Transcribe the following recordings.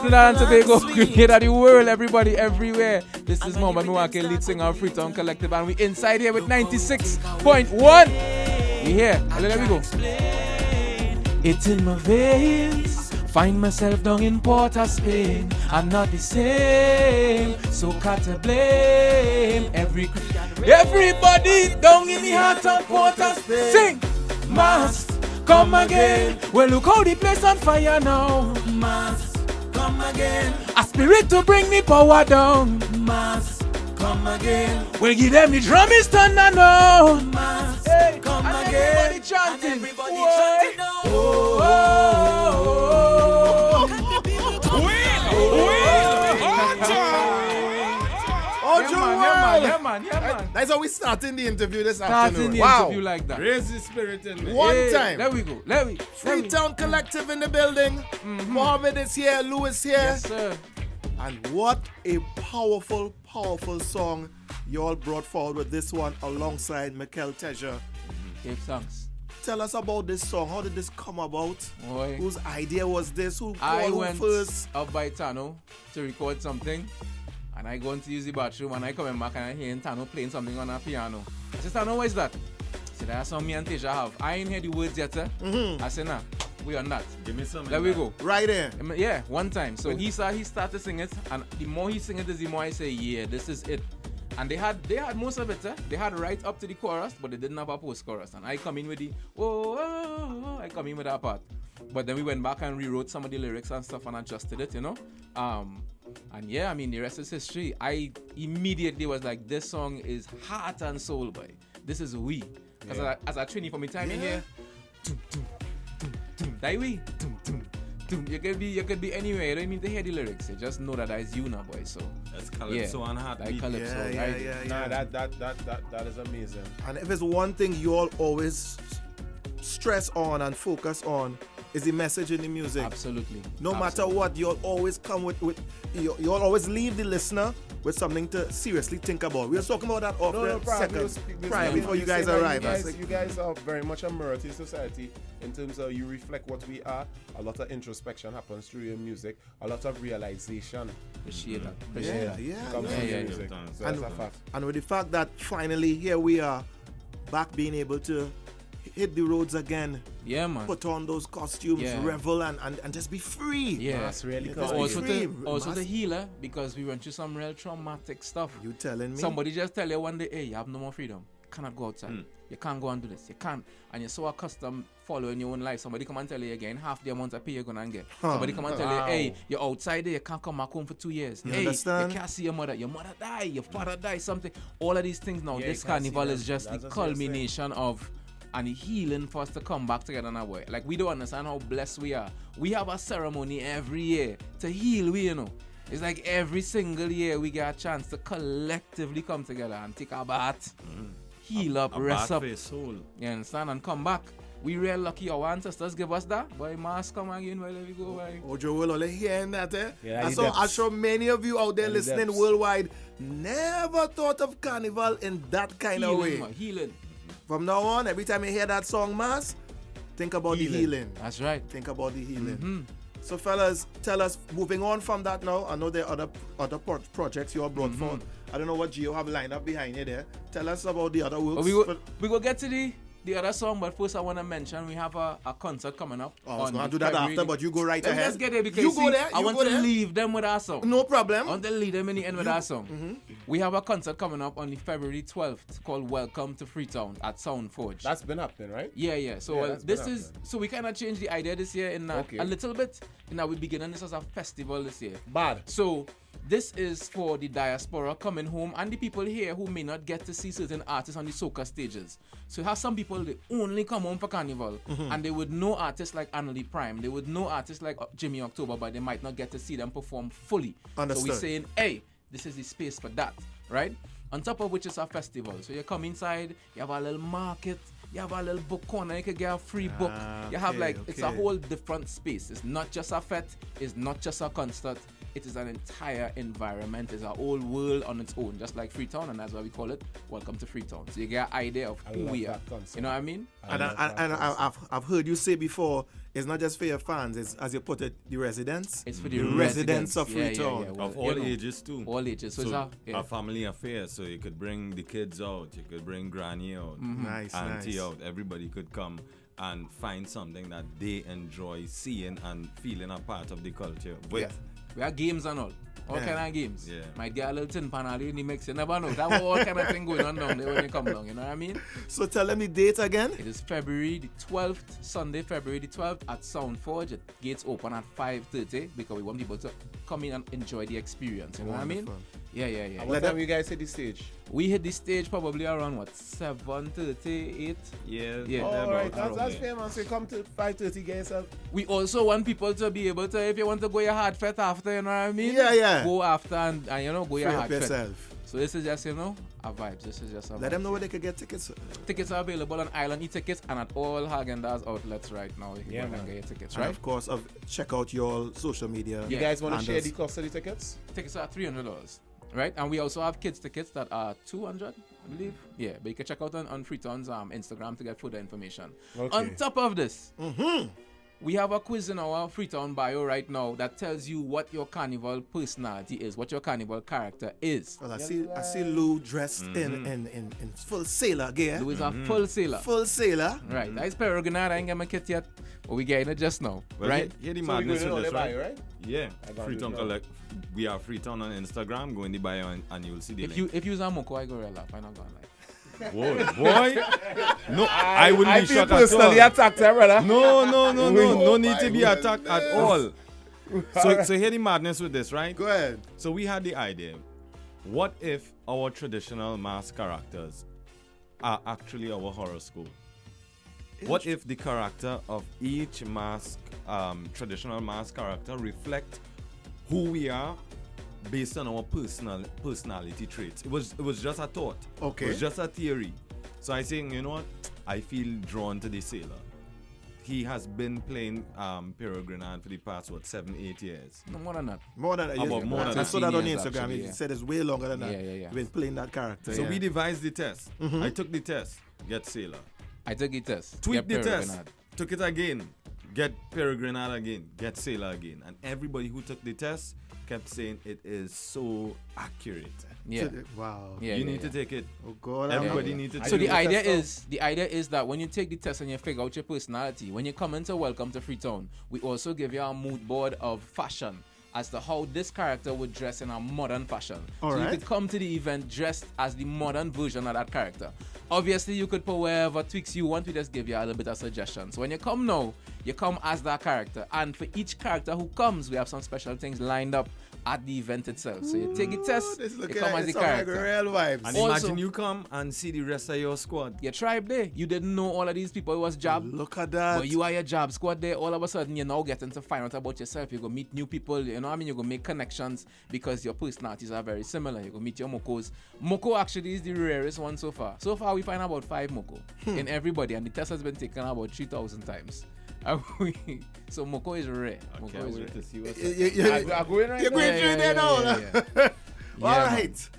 Trinidad and Tobago, creator of the world, everybody, everywhere. This is Mama Milwaukee, lead singer of Freetown Collective, and we inside here with 96.1. We here. Let me go. It's in my veins. Find myself down in Port of Spain. I'm not the same, so can't I blame everybody down in the heart of Port of Spain. Sing, must come again. Well, look how the place on fire now. Must come again. A spirit to bring the power down. Must come again. We'll give them the drum is thunder now. Must come and again. Everybody chanting. Everybody chanting now. Yeah, man. That's how we starting the interview this afternoon. Interview like that. Raise the spirit in me. One time. There we go. Freetown Collective in the building. Mohammed is here. Lewis here. Yes, sir. And what a powerful, powerful song you all brought forward with this one alongside Mikel Teja. Give thanks. Tell us about this song. How did this come about? Boy. Whose idea was this? Who I called went who first? up by Tano to record something. And I go into use the bathroom and I come back and I hear Tano playing something on a piano. I said, Tano, what is that? He said, that's something me and Teja have. I ain't hear the words yet, sir. I said, nah, we on that. Give me some. There we go. Right there. Yeah, one time. So he started singing it, and the more he sing it, the more I say, yeah, this is it. And they had most of it, They had right up to the chorus, but they didn't have a post-chorus. And I come in with the, I come in with that part. But then we went back and rewrote some of the lyrics and stuff and adjusted it, And yeah, I mean, the rest is history. I immediately was like, this song is heart and soul, boy. This is we. Because as I train for me time in here, that way, you could be anywhere. You don't need to hear the lyrics. You just know that is you now, boy. So that's calypso and heartbeat. Calypso, right? Nah, that is amazing. And if it's one thing you all always stress on and focus on, is the message in the music. Absolutely. No matter what, you'll always come with you'll always leave the listener with something to seriously think about. We were talking about that off seconds prior before you guys arrive. You guys are very much a mirror to society in terms of you reflect what we are. A lot of introspection happens through your music. A lot of realization. Appreciate that. Comes through your music. So that's a fact. And with the fact that finally here we are back being able to hit the roads again. Yeah, man. Put on those costumes, revel and just be free. Yeah, that's really cool. Also the healer, because we went through some real traumatic stuff. You telling me? Somebody just tell you one day, hey, you have no more freedom. You cannot go outside. You can't go and do this. You can't. And you're so accustomed following your own life. Somebody come and tell you again half the amount of pay you're gonna get. Somebody come and tell you, hey, you're outside there, you can't come back home for 2 years. You hey, understand? You can't see your mother die, your father die, something. All of these things now. This carnival is just the culmination of and the healing for us to come back together now, boy. Like, we don't understand how blessed we are. We have a ceremony every year to heal, It's like every single year we get a chance to collectively come together and take a bath, heal up, rest up. Soul. You understand? And come back. We real lucky our ancestors give us that. Boy, mask come again while we go, boy. Ojo will only hearing that, Yeah, I'm sure many of you out there listening worldwide never thought of Carnival in that kind of way. Healing. From now on, every time you hear that song, Mass, think about the healing. That's right. Think about the healing. So, fellas, tell us, moving on from that now, I know there are other projects you have brought forth. I don't know what Gio have lined up behind you there. Tell us about the other works. We will get to the other song, but first I want to mention we have a concert coming up. I was going to do that after, but you go right ahead. Let's get there because you go there. I want to leave them with our song. No problem. I want to leave them in the end with our song. We have a concert coming up on the February 12th called Welcome to Freetown at Sound Forge. That's been happening, right? Yeah. So so we kind of changed the idea this year in a little bit. We're beginning this as a festival this year. Bad. So this is for the diaspora coming home and the people here who may not get to see certain artists on the soca stages. So you have some people, they only come home for Carnival and they would know artists like Annalie Prime, they would know artists like Jimmy October, but they might not get to see them perform fully. Understood. So we're saying, hey, this is the space for that, right? On top of which is a festival. So you come inside, you have a little market, you have a little book corner, you can get a free book. You have it's a whole different space. It's not just a fete, it's not just a concert. it is an entire environment. It's a whole world on its own, just like Freetown, and that's why we call it Welcome to Freetown. So you get an idea of who we are. You know what I mean? I've heard you say before, it's not just for your fans, it's, as you put it, the residents. It's for the residents of Freetown. Well, of all ages too. All ages. So, it's a family affair. So you could bring the kids out, you could bring granny out, Nice, auntie nice. out. Everybody could come and find something that they enjoy seeing and feeling a part of the culture with. We have games and all kind of games. Yeah. Might get a little tin pan in the mix. You never know. That all kind of thing going on down there when you come along. You know what I mean? So tell them the date again. It is February the 12th, Sunday, February the 12th at Soundforge. It gates open at 5:30 because we want people to come in and enjoy the experience. You know what I mean? Yeah. And what time you guys hit the stage? We hit the stage probably around 7:30, 8. Yeah. All right, that's fair, man. So come to 5:30, get yourself. We also want people to be able to, if you want to go your hard fet after, you know what I mean? Yeah. Go after and you know, go your Free hard up fet. yourself. So this is just, you know, a vibe. This is just a vibe. Let them know where they can get tickets. Tickets are available on Island e-tickets and at all Häagen-Dazs outlets right now. You can go and get your tickets, And right? of course, check out your social media. You guys want to share handles. the cost of the tickets? Tickets are $300, right? And we also have kids tickets that are $200, I believe. Yeah, but you can check out on Freetown's Instagram to get further information. Okay. On top of this, we have a quiz in our Freetown bio right now that tells you what your Carnival personality is, what your Carnival character is. Well, I see Lou dressed in full sailor gear. Lou is a full sailor. Full sailor. Right, that's Peregrine. I ain't got my kit yet, but we getting it just now, Well, right? Hear the So we madness going with on this, the right? bio, right? Yeah. I got Freetown it, Collective. We are Freetown on Instagram. Go in the bio and you'll see the link. If you use a Moko, I go real laugh. I'm not going like. Whoa, boy. No, I wouldn't I be feel shocked at personally all. attacked, brother. No. No need my to be attacked at all. So hear the madness with this, right? Go ahead. So we had the idea. What if our traditional mask characters are actually our horoscope? What if the character of each mask, traditional mask character, reflect who we are based on our personality traits? It was just a thought. Okay. It was just a theory. So I think, you know what? I feel drawn to the sailor. He has been playing Peregrine for the past 7-8 years. No more than that. More than that. About more than I saw that on 15 years, Instagram. actually, He yeah. said it's way longer than that. Yeah. You've been playing that character. So yeah. we devised the test. I took the test. Get sailor. I took it test. Tweak Get the Peregrine test. out. Took it again. Get Peregrine again. Get sailor again. And everybody who took the test kept saying it is so accurate. Yeah. Wow. Yeah. You need to take it. Oh God. Everybody needs to take So it. the idea test is that when you take the test and you figure out your personality, when you come into Welcome to Freetown, we also give you a mood board of fashion as to how this character would dress in a modern fashion. All so right. you could come to the event dressed as the modern version of that character. Obviously, you could put wherever tweaks you want. We just give you a little bit of suggestions. So when you come now, you come as that character. And for each character who comes, we have some special things lined up at the event itself. So you take the test, This you look come as the like character. real vibes. And Also- imagine you come and see the rest of your squad. Your tribe there, you didn't know all of these people was job. Look at that. But you are your job squad there. All of a sudden, you're now getting to find out about yourself. You go meet new people. You know what I mean? You go make connections because your personalities are very similar. You go meet your Mokos. Moko actually is the rarest one so far. So far, we find about 5 Moko in everybody, and the test has been taken about 3,000 times. So Moko is rare. I Moko can't is wait rare. to see what's I go in right You're now. going through there now. Yeah, All man. right.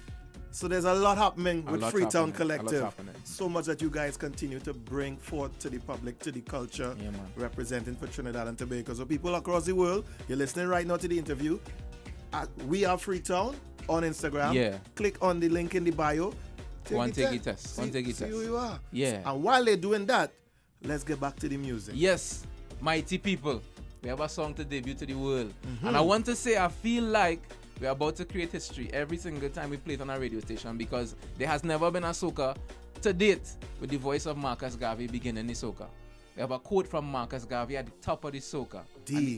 So there's a lot happening A with lot Freetown happening, a lot Collective. happening. So much that you guys continue to bring forth to the public, to the culture, Yeah, man. representing for Trinidad and Tobago. So people across the world, you're listening right now to the interview. We are Freetown on Instagram. Yeah. Click on the link in the bio. Go and take a test. Go and take a See test. who you are. Yeah. And while they're doing that, let's get back to the music. Yes, mighty people. We have a song to debut to the world. And I want to say, I feel like we're about to create history every single time we play it on our radio station because there has never been a soca to date with the voice of Marcus Garvey beginning the soca. We have a quote from Marcus Garvey at the top of the soca.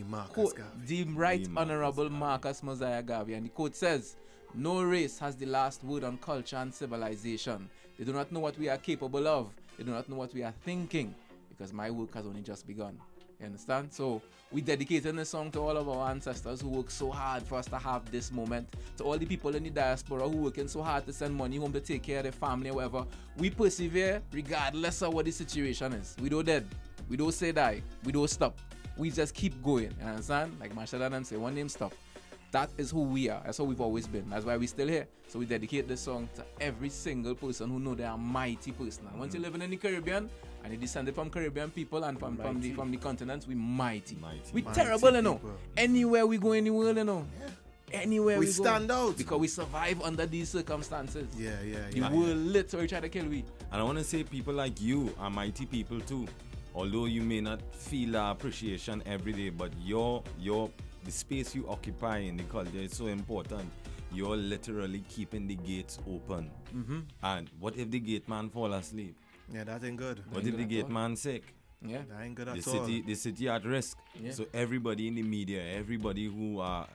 Marcus Garvey. The Right The Marcus Honorable Marcus Mosiah Garvey. And the quote says, "No race has the last word on culture and civilization. They do not know what we are capable of. They do not know what we are thinking because my work has only just begun." You understand? So we dedicated this song to all of our ancestors who worked so hard for us to have this moment. To all the people in the diaspora who working so hard to send money home to take care of their family or whatever. We persevere regardless of what the situation is. We don't dead. We don't say die. We don't stop. We just keep going. You understand? Like Marshall and them say, one name stop. that is who we are. That's how we've always been. That's why we're still here. So we dedicate this song to every single person who know they are mighty person. And once you're living in the Caribbean and you descended from Caribbean people and from the continents, we mighty. We terrible, you know. Anywhere we go in the world, you know. Anywhere we stand go, out because we survive under these circumstances. The Yeah. world literally try to kill we. And I want to say people like you are mighty people too. Although you may not feel appreciation every day, but the space you occupy in the culture is so important. You're literally keeping the gates open. And what if the gate man fall asleep? Yeah, that ain't good. What if the gate man sick? Yeah, That ain't good at all. The city at risk. Yeah. So everybody in the media, everybody who are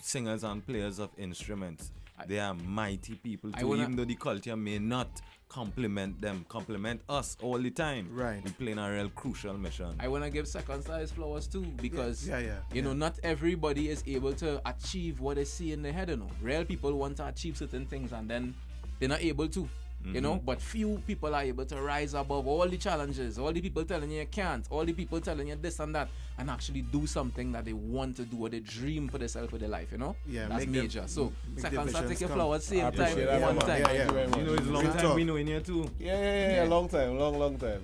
singers and players of instruments, they are mighty people too. Even though the culture may not compliment us all the time. Right. We playing a real crucial mission. I want to give Sekon Sta his flowers too, because you know, not everybody is able to achieve what they see in their head, you know. Real people want to achieve certain things and then they're not able to. You know, but few people are able to rise above all the challenges, all the people telling you can't, all the people telling you this and that, and actually do something that they want to do or they dream for themselves for their life, you know? Yeah, that's major. So, Sekon Sta take your flowers same time, that, one man. time. Thank you very much. You know, it's a long time we know in here too. Yeah. Long time. Long time.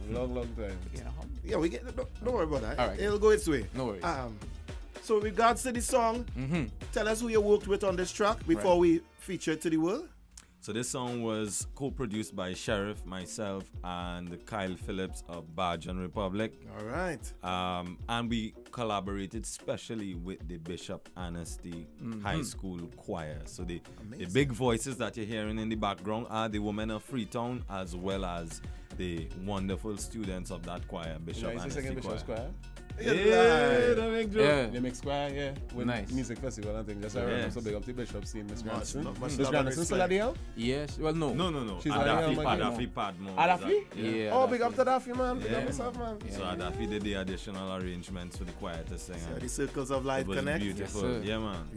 Yeah, we get. Don't worry about that. All right. It'll go its way. No worries. So, with regards to the song, tell us who you worked with on this track before we feature it to the world. So this song was co-produced by Sheriff, myself, and Kyle Phillips of Bajan Republic. All right. And we collaborated specially with the Bishop Anstey High School Choir. So the big voices that you're hearing in the background are the women of Freetown, as well as the wonderful students of that choir, Bishop Anstey Choir. The mix choir, yeah. With nice. Music festival and things. Just I remember so big up the Bishop scene, Miss Grandison. much Miss Grandison still at the helm? Yes, well, no. No. She's Adafi Padmo. Adafi? Yeah. Oh, big up to Daffy, man. Big Yeah. up yourself, man. So Adafi did the additional arrangements for the choir to sing. So and the Circles of Life it was connect. beautiful. Yes, sir. Yeah, man.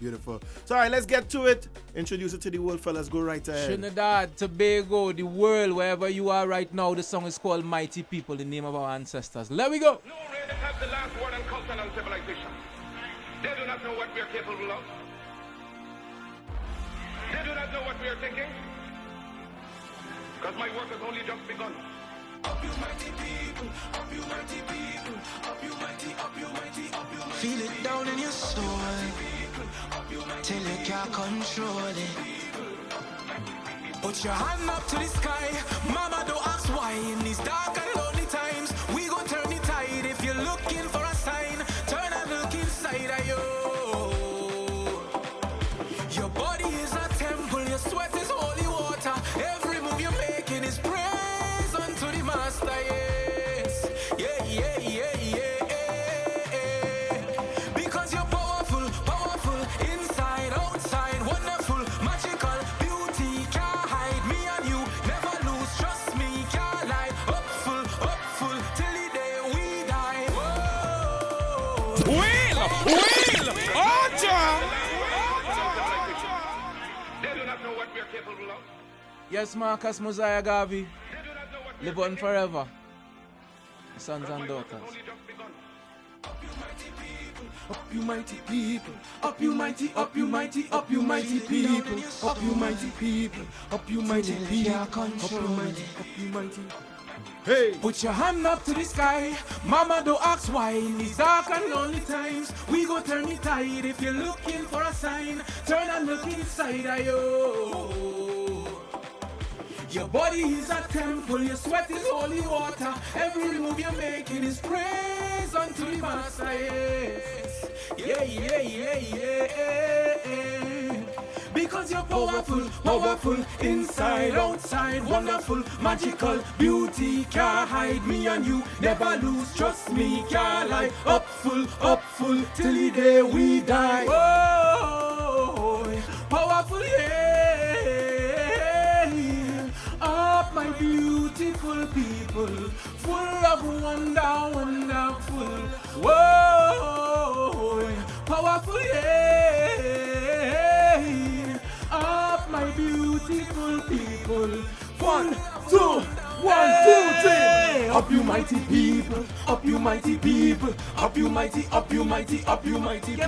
Beautiful. So, all right, let's get to it. Introduce it to the world, fellas. Go right ahead. Trinidad, Tobago, the world, wherever you are right now, the song is called Mighty People, the name of our ancestors. Let we go. No race has the last word on culture and civilization. They do not know what we are capable of. They do not know what we are thinking. Because my work has only just begun. Up you mighty people, up you mighty people, up you mighty, up you mighty, up you mighty. Feel it down in your soul till you can't control it. Put your hand up to the sky. Mama, don't ask why. In these dark and lonely times, we gon' turn the tide. If you're looking for a sign, turn and look inside of you. Your body is a temple. Your sweat is holy water. Every move you're making is praise unto the Master. Yes, yeah. Because you're powerful, inside, outside, wonderful, magical, beauty can't hide. Me and you never lose. Trust me, can't lie. Upful, till the day we die. Whoa. They do not know what we are capable of. Yes, Marcus Mosiah Garvey, They do not know what we are live on thinking. forever. Sons My and work has daughters. only just begun. Up you mighty people, up you mighty people, up you mighty people, up you mighty people, up you mighty. Hey! Put your hand up to the sky. Mama, don't ask why. In these dark and lonely times, we go turn the tide. If you're looking for a sign, turn and look inside of you. Your body is a temple, your sweat is holy water. Every move you're making is praise unto the Master. Yes. Yeah. Because you're powerful, inside, outside, wonderful, magical, beauty can't hide. Me and you never lose, trust me, can't lie. Upful, till the day we die. Oh, powerful, yeah. Up, my beautiful people, full of wonderful. Whoa, powerful, yeah. Up, my beautiful people. 1, 2, 1, 2, 3. Up you mighty mighty people, up you mighty people, up you mighty, up you mighty, up you mighty people,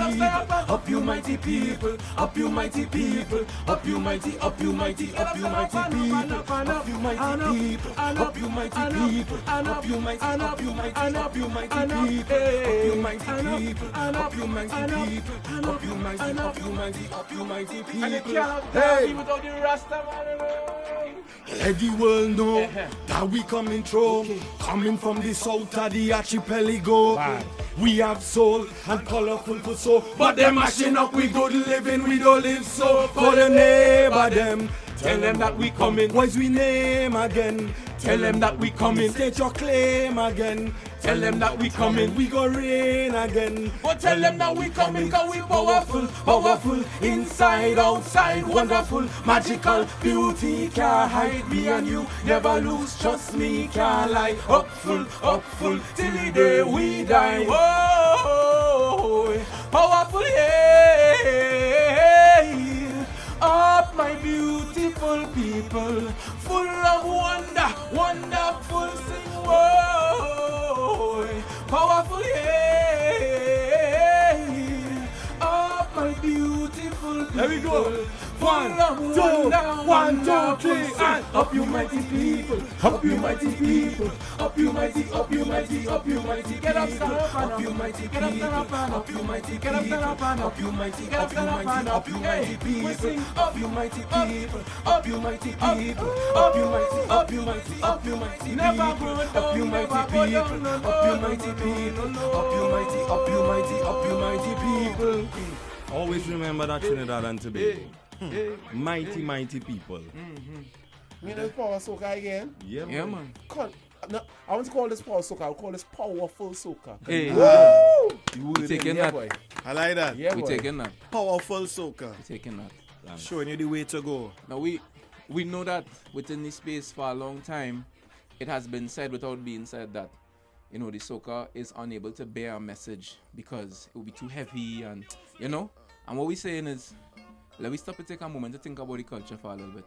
up you mighty people, up you mighty people, up you mighty, up you mighty, up you mighty people, up you mighty people, up you mighty people, up you mighty, up you mighty, up you mighty people, up you mighty people, up you mighty people, up you mighty, up you mighty, up you mighty people. Hey, without the Rasta man. Let the world know that we coming through, coming from the south of the archipelago. We have soul and colorful for so, but them mashing up we good living, we don't live so. Call your neighbor them, tell them that we coming. What's we name again? Tell them that we coming. State your claim again. Tell them that we coming. We go rain again. But tell them that we coming, cause we powerful, powerful, inside, outside, wonderful, magical, beauty can't hide. Me and you never lose, trust me, can't lie. Upful, till the day we die. Whoa, powerful, yeah. Up, my beautiful people, full of wonder, wonderful, sing, whoa, powerful, yeah. Up, my beautiful people. There we go. One, two, three, and up you mighty people, up you mighty people, up you mighty, up you mighty, up you mighty, get up, stand up, up you mighty, get up, stand up, up you mighty, get up, stand up, up you mighty, get up, stand up, up you mighty people, up you mighty people, up you mighty people, up you mighty, up you mighty, up you mighty, never grow down, up you mighty people, up you mighty people, up you mighty, up you mighty, up you mighty people. Always remember that Trinidad and Tobago. Mighty people. You know power soca again? Yeah, Yeah, man. No, I want to call this power soca. I'll call this powerful soca. Hey, We taking that. boy. I like that. Yeah, We boy. taking that. Powerful soca. We taking that. Showing you the way to go. Now we know that within this space for a long time, it has been said without being said that, you know, the soca is unable to bear a message because it will be too heavy and, you know. And what we're saying is, let me stop and take a moment to think about the culture for a little bit.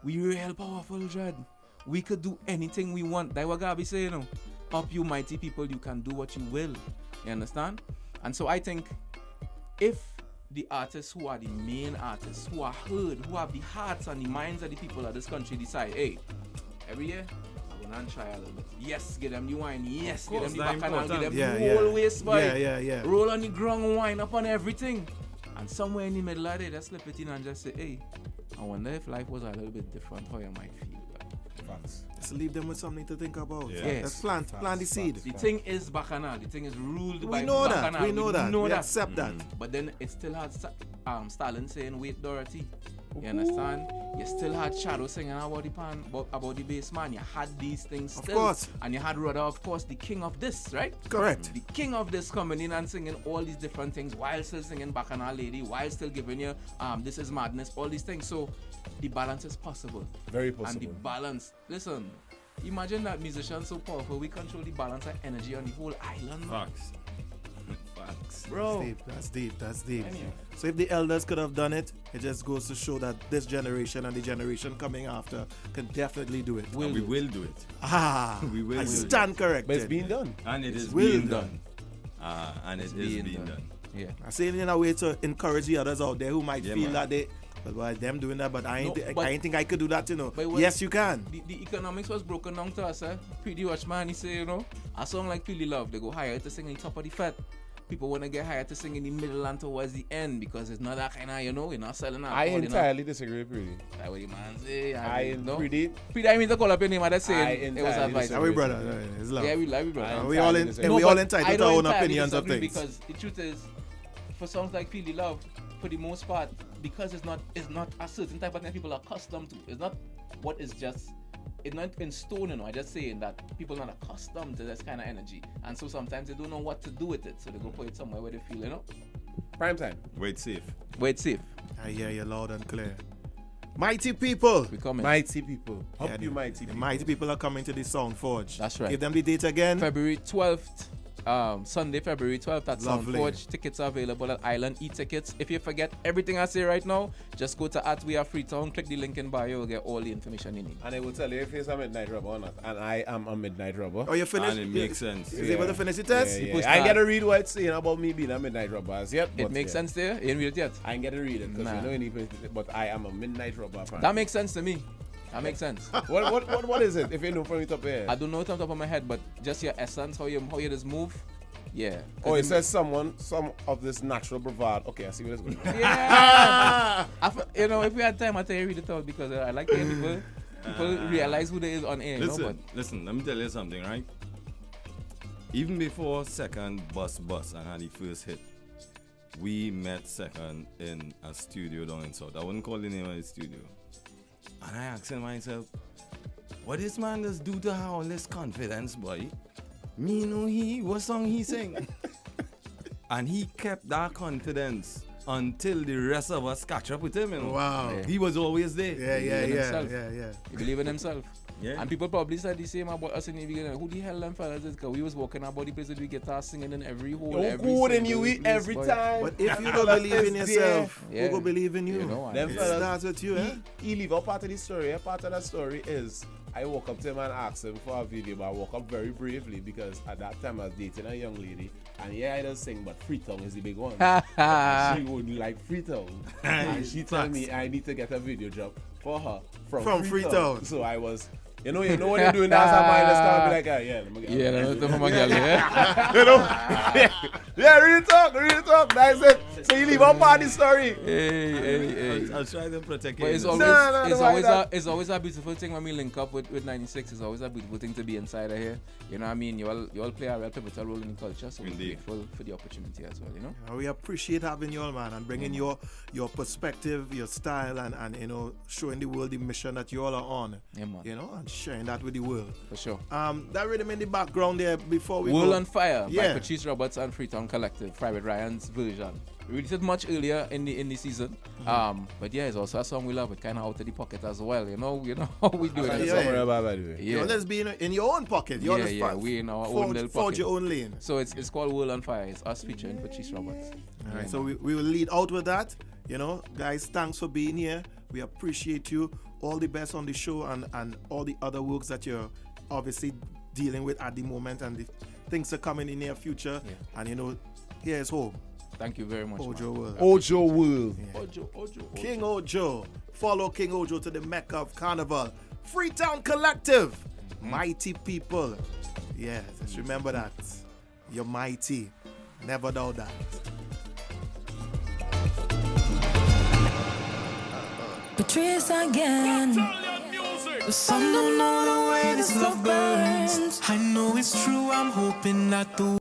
We real powerful, Dread. We could do anything we want. That's what God be saying, you know. Up you mighty people, you can do what you will. You understand? And so I think if the artists who are the main artists, who are heard, who have the hearts and the minds of the people of this country decide, hey, every year, I'm going to try a little bit. Yes, get them the wine. Yes, get them the bacchanal. Get them the whole waist, boy. Yeah. Roll on the ground, wine up on everything. And somewhere in the middle of it, just slip it in and just say, hey, I wonder if life was a little bit different, how you might feel. Facts. Just leave them with something to think about. Yeah. Let's plant the seed. The thing is bacchanal. The thing is ruled We by know that. bacchanal. We know that. We accept that. But then it still had Stalin saying, wait, Dorothy. You understand? You still had Shadow singing about the bass man. You had these things still. Of course. And you had Rudder, of course, the king of this, right? Correct. The king of this coming in and singing all these different things while still singing Bacchanal Lady, while still giving you This Is Madness, all these things. So the balance is possible. Very And the possible. balance, listen, imagine that musicians so powerful, we control the balance of energy on the whole island. Facts. Bro. That's deep. Anyway. So if the elders could have done it, it just goes to show that this generation and the generation coming after can definitely do it. We will do it. We will I do it. stand corrected. But it's being done. And it is will being done. done. And it is being done. Yeah. I say it in a way to encourage the others out there who might Yeah, feel man. that they, well, them doing that, but I ain't think I could do that, you know. But it was- Yes, you can. The economics was broken down to us, eh? Pretty much, man. He say, you know, a song like Pili Love, they go higher to sing in the top of the fat. People want to get hired to sing in the middle and towards the end because it's not that kind of, you know, you're not selling I alcohol, entirely disagree with Pretty. That's what the man say. Pretty. Pretty, I mean to call up your name, I just I saying it was entirely advice. disagree. Are we brother? It's love. Yeah, we love you, brother. I we all entirely and we all but entitled I to our don't own entirely opinions of disagree things. Because the truth is, for songs like Pili Love, for the most part, because it's not a certain type of thing people are accustomed to. It's not what is just. It's not in stone, you know. I just saying that people are not accustomed to this kind of energy, and so sometimes they don't know what to do with it. So they go put it somewhere where they feel, you know. Prime time. Wait safe. Wait, safe. I hear you loud and clear. Mighty people. We coming. Mighty people. Up Yeah, you the- mighty the people. mighty people are coming to the Sound Forge. That's right. Give them the date again. February 12th Sunday, February 12th at Lovely. Soundforge. Tickets are available at Island E-Tickets. If you forget everything I say right now, just go to @WeAreFreetown, click the link in bio, you'll get all the information you need. And I will tell you if he's a midnight robber or not. And I am a midnight robber. Oh, you finished? And it makes sense. Is able to finish the test? Yeah, push yeah. I ain't that. get to read what it's saying about me being a midnight robber as yet. It but makes yeah. sense there? You ain't read it yet? I ain't get to read it because Nah. you know you need to, but I am a midnight robber. Apparently. That makes sense to me. That makes sense. What is it? If you know from the top of your head. I don't know it on top of my head, but just your essence, how you just move. Yeah. Oh, it says some of this natural bravado. Okay, I see what it's going on. Yeah. You know, if we had time, I'd tell you read it out because I like to hear people realize who they is on air. Listen, you know, listen, let me tell you something, right? Even before Sekon bust and had the first hit, we met Sekon in a studio down in South. I wouldn't call the name of the studio. And I asked myself, what this man does do to have all this confidence, boy? Me know what song he sing. And he kept that confidence until the rest of us catch up with him. You know? Wow. Yeah. He was always there. Yeah. He believe in himself. Yeah. And people probably said the same about us in the beginning. Who the hell them fellas is? Because we was walking about the place with guitar singing in every hole. You're every good and single you eat place, every boy. time. But if you don't believe in yourself, Yeah. who will believe in you? You know, Them It fellas, starts with you, eh? he leave out part of the story. A part of that story is I walk up to him and asked him for a video, but I walk up very bravely because at that time I was dating a young lady, and yeah, I don't sing, but Freetown is the big one. And she would like Freetown, and she told me I need to get a video job for her from Freetown. So I was. You know when you're doing that, somebody just start be like, yeah, let me get Yeah, that's the my girl, yeah. you know? Yeah, really talk, that's it. So you leave out part of the story. Hey. I'll try to protect But you. it's always a beautiful thing when we link up with 96. It's always a beautiful thing to be inside of here. You know what I mean? You all play a real pivotal role in the culture, so we're Indeed. grateful for the opportunity as well, you know? We appreciate having you all, man, and bringing your perspective, your style, and you know, showing the world the mission that you all are on. Yeah, man. You know, and sharing that with the world. For sure. That rhythm in the background there before we World go. on Fire Yeah. by Patrice Roberts and Freetown Collective, Private Ryan's version. We released it much earlier in the season. But yeah, it's also a song we love. It kind of out of the pocket as well. You know how we do it. Yeah. Somewhere about by the way. You know, let's be in your own pocket. Your own we in our own forge, little forge pocket. your own lane. So it's called World on Fire. It's us featuring Patrice Roberts. All right, so we will lead out with that. You know, guys, thanks for being here. We appreciate you. All the best on the show and all the other works that you're obviously dealing with at the moment, and the things are coming in the near future. Yeah. And you know, here is home. Thank you very much. Ojo man. World. Ojo World. Ojo. King Ojo. Follow King Ojo to the Mecca of Carnival. Freetown Collective. Mighty people. Yeah, just remember that. You're mighty. Never doubt that. Patrice again. The sun don't know the way this love burns. I know it's true, I'm hoping that the